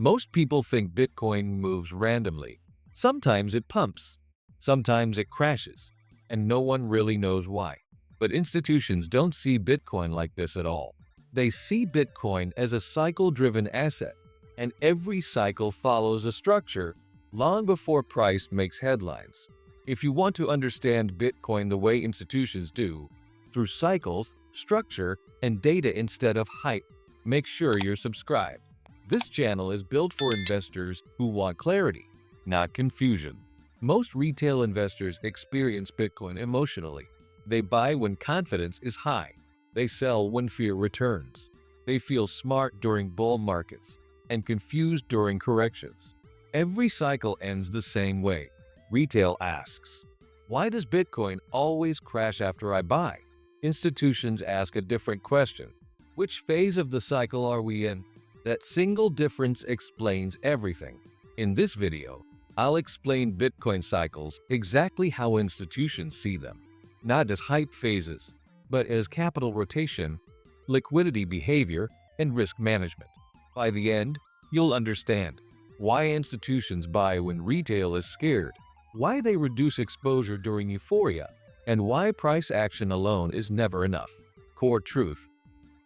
Most people think Bitcoin moves randomly. Sometimes it pumps, sometimes it crashes, and no one really knows why. But institutions don't see Bitcoin like this at all. They see Bitcoin as a cycle-driven asset, and every cycle follows a structure long before price makes headlines. If you want to understand Bitcoin the way institutions do, through cycles, structure, and data instead of hype, make sure you're subscribed. This channel is built for investors who want clarity, not confusion. Most retail investors experience Bitcoin emotionally. They buy when confidence is high. They sell when fear returns. They feel smart during bull markets and confused during corrections. Every cycle ends the same way. Retail asks, "Why does Bitcoin always crash after I buy?" Institutions ask a different question. Which phase of the cycle are we in? That single difference explains everything. In this video, I'll explain Bitcoin cycles exactly how institutions see them, not as hype phases, but as capital rotation, liquidity behavior, and risk management. By the end, you'll understand why institutions buy when retail is scared, why they reduce exposure during euphoria, and why price action alone is never enough. Core truth: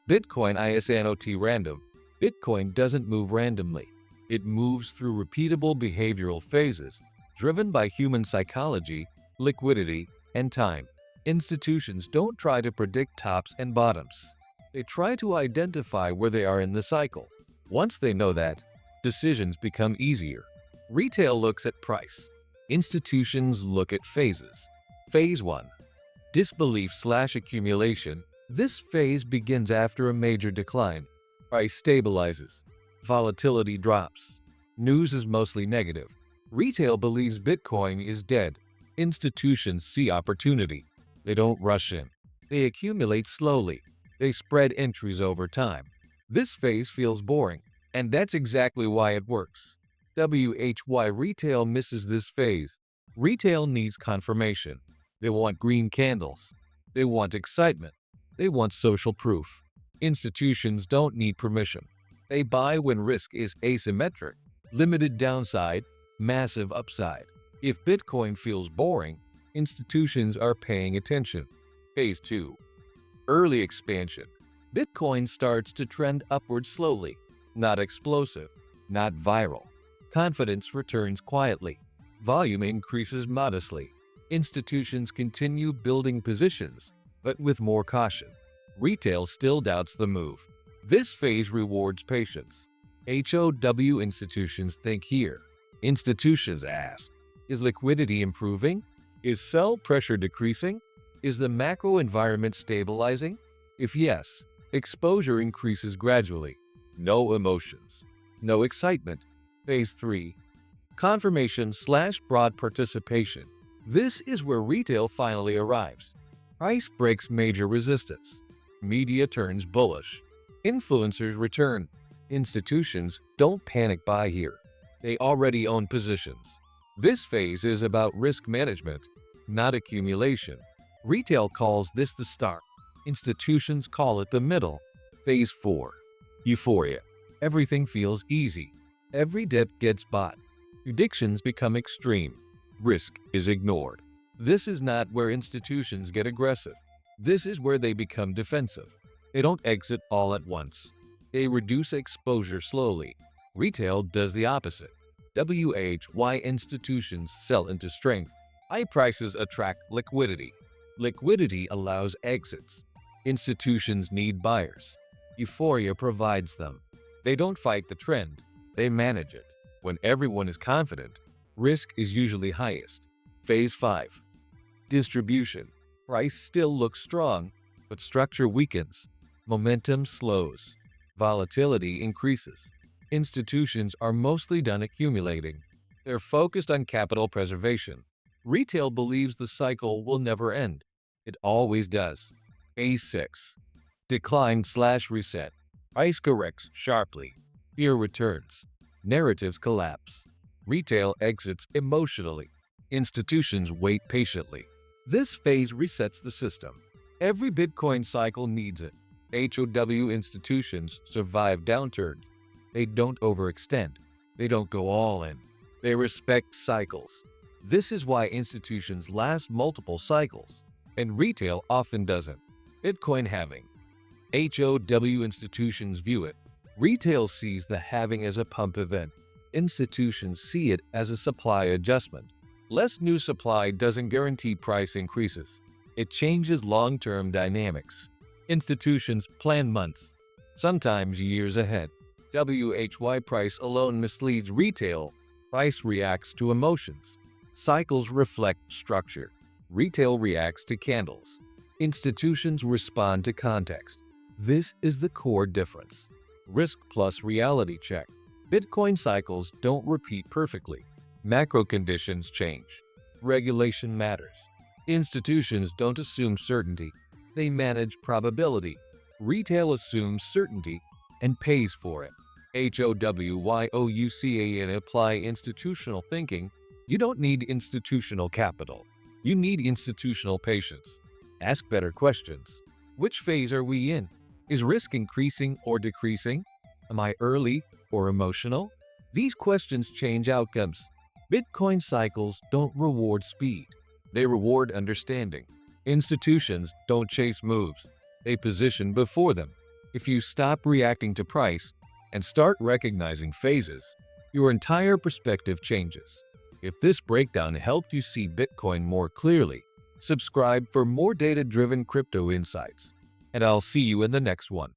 Bitcoin is not random. Bitcoin doesn't move randomly. It moves through repeatable behavioral phases, driven by human psychology, liquidity, and time. Institutions don't try to predict tops and bottoms. They try to identify where they are in the cycle. Once they know that, decisions become easier. Retail looks at price. Institutions look at phases. Phase 1. Disbelief/accumulation. This phase begins after a major decline. Price stabilizes. Volatility drops. News is mostly negative. Retail believes Bitcoin is dead. Institutions see opportunity. They don't rush in. They accumulate slowly. They spread entries over time. This phase feels boring, and that's exactly why it works. Why retail misses this phase. Retail needs confirmation. They want green candles. They want excitement. They want social proof. Institutions don't need permission. They buy when risk is asymmetric, limited downside, massive upside. If Bitcoin feels boring, institutions are paying attention. Phase 2. Early expansion. Bitcoin starts to trend upward slowly, not explosive, not viral. Confidence returns quietly. Volume increases modestly. Institutions continue building positions, but with more caution. Retail still doubts the move. This phase rewards patience. Institutions think here. Institutions ask, is liquidity improving? Is sell pressure decreasing? Is the macro environment stabilizing? If yes, exposure increases gradually. No emotions. No excitement. Phase 3. Confirmation/broad participation. This is where retail finally arrives. Price breaks major resistance. Media turns bullish. Influencers return. Institutions don't panic buy here. They already own positions. This phase is about risk management, not accumulation. Retail calls this the start. Institutions call it the middle. Phase 4. Euphoria. Everything feels easy. Every dip gets bought. Predictions become extreme. Risk is ignored. This is not where institutions get aggressive. This is where they become defensive. They don't exit all at once. They reduce exposure slowly. Retail does the opposite. Why institutions sell into strength. High prices attract liquidity. Liquidity allows exits. Institutions need buyers. Euphoria provides them. They don't fight the trend. They manage it. When everyone is confident, risk is usually highest. Phase 5. Distribution. Price still looks strong, but structure weakens. Momentum slows. Volatility increases. Institutions are mostly done accumulating. They're focused on capital preservation. Retail believes the cycle will never end. It always does. Phase 6. Decline/reset. Price corrects sharply. Fear returns. Narratives collapse. Retail exits emotionally. Institutions wait patiently. This phase resets the system. Every Bitcoin cycle needs it. Institutions survive downturns. They don't overextend. They don't go all in. They respect cycles. This is why institutions last multiple cycles, and retail often doesn't. Bitcoin halving. HOW institutions view it. Retail sees the halving as a pump event. Institutions see it as a supply adjustment. Less new supply doesn't guarantee price increases. It changes long-term dynamics. Institutions plan months, sometimes years ahead. WHY price alone misleads retail. Price reacts to emotions. Cycles reflect structure. Retail reacts to candles. Institutions respond to context. This is the core difference. Risk plus reality check. Bitcoin cycles don't repeat perfectly. Macro conditions change. Regulation matters. Institutions don't assume certainty. They manage probability. Retail assumes certainty and pays for it. HOWYOUCA and apply institutional thinking. You don't need institutional capital. You need institutional patience. Ask better questions. Which phase are we in? Is risk increasing or decreasing? Am I early or emotional? These questions change outcomes. Bitcoin cycles don't reward speed. They reward understanding. Institutions don't chase moves. They position before them. If you stop reacting to price and start recognizing phases, your entire perspective changes. If this breakdown helped you see Bitcoin more clearly, subscribe for more data-driven crypto insights. And I'll see you in the next one.